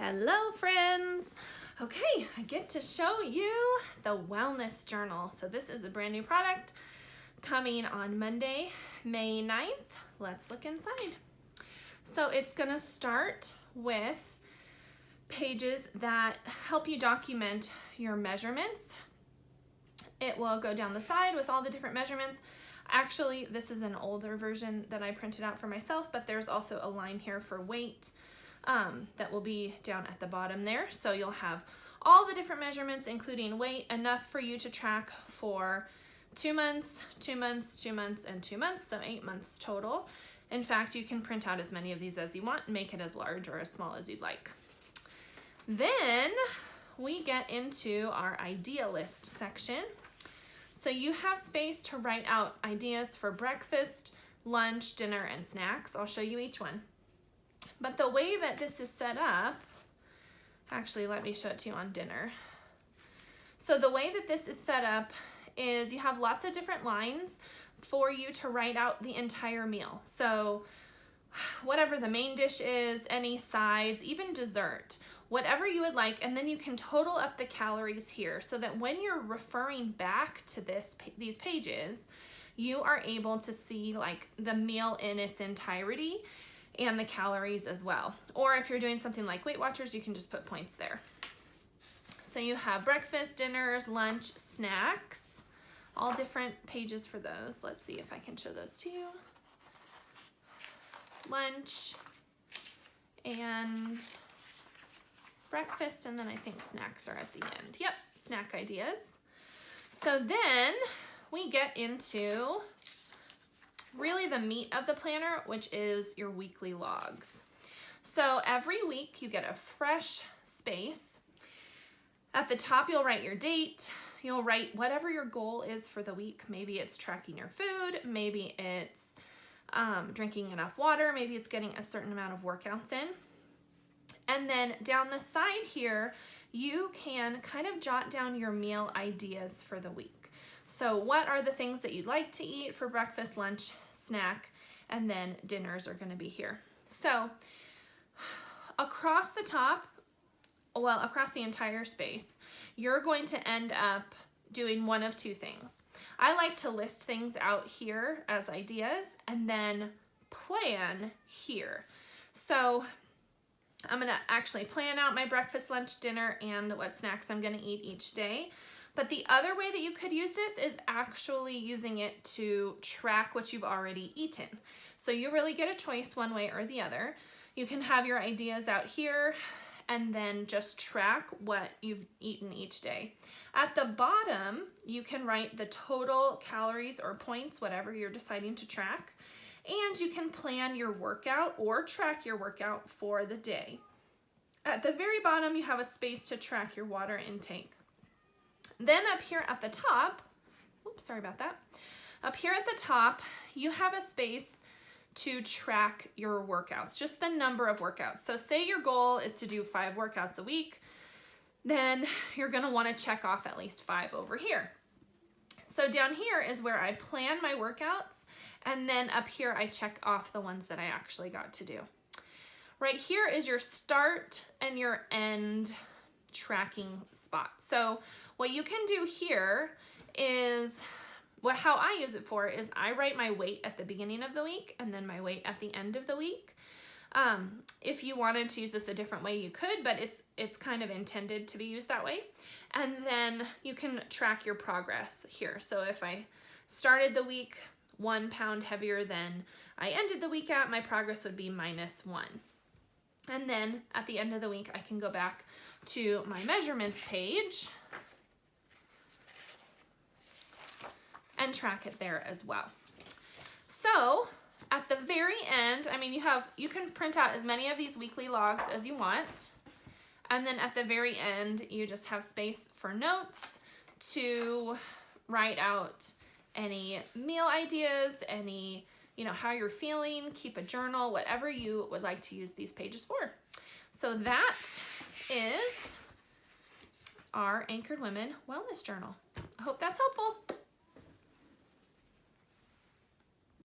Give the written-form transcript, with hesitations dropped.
Hello friends! Okay, I get to show you the Wellness Journal. So this is a brand new product coming on Monday, May 9th. Let's look inside. So it's gonna start with pages that help you document your measurements. It will go down the side with all the different measurements. Actually, this is an older version that I printed out for myself, but there's also a line here for weight that will be down at the bottom there. So you'll have all the different measurements, including weight, enough for you to track for 2 months, 2 months, 2 months, and 2 months, so 8 months total. In fact, you can print out as many of these as you want and make it as large or as small as you'd like. Then we get into our idea list section. So you have space to write out ideas for breakfast, lunch, dinner, and snacks. I'll show you each one. But the way that this is set up, actually let me show it to you on dinner. So the way that this is set up is you have lots of different lines for you to write out the entire meal. So whatever the main dish is, any sides, even dessert, whatever you would like, and then you can total up the calories here so that when you're referring back to these pages, you are able to see like the meal in its entirety and the calories as well. Or if you're doing something like Weight Watchers, you can just put points there. So you have breakfast, dinners, lunch, snacks, all different pages for those. Let's see if I can show those to you. Lunch and breakfast, and then I think snacks are at the end. Yep, snack ideas. So then we get into really the meat of the planner, which is your weekly logs. So every week you get a fresh space. At the top, you'll write your date. You'll write whatever your goal is for the week. Maybe it's tracking your food. Maybe it's drinking enough water. Maybe it's getting a certain amount of workouts in. And then down the side here, you can kind of jot down your meal ideas for the week. So what are the things that you'd like to eat for breakfast, lunch, snack, and then dinners are going to be here. So across the top, well, across the entire space, you're going to end up doing one of two things. I like to list things out here as ideas and then plan here. So I'm going to actually plan out my breakfast, lunch, dinner, and what snacks I'm going to eat each day. But the other way that you could use this is actually using it to track what you've already eaten. So you really get a choice one way or the other. You can have your ideas out here and then just track what you've eaten each day. At the bottom, you can write the total calories or points, whatever you're deciding to track, and you can plan your workout or track your workout for the day. At the very bottom, you have a space to track your water intake. Then up here at the top, oops, sorry about that. Up here at the top, you have a space to track your workouts, just the number of workouts. So say your goal is to do 5 workouts a week, then you're gonna wanna check off at least 5 over here. So down here is where I plan my workouts, and then up here I check off the ones that I actually got to do. Right here is your start and your end tracking spot. So what you can do here is, how I use it for is I write my weight at the beginning of the week and then my weight at the end of the week. If you wanted to use this a different way, you could, but it's kind of intended to be used that way. And then you can track your progress here. So if I started the week 1 pound heavier than I ended the week at, my progress would be -1. And then at the end of the week, I can go back to my measurements page and track it there as well. So at the very end, I mean, you can print out as many of these weekly logs as you want. And then at the very end, you just have space for notes to write out any meal ideas, any, how you're feeling, keep a journal, whatever you would like to use these pages for. So that is our Anchored Women Wellness Journal. I hope that's helpful.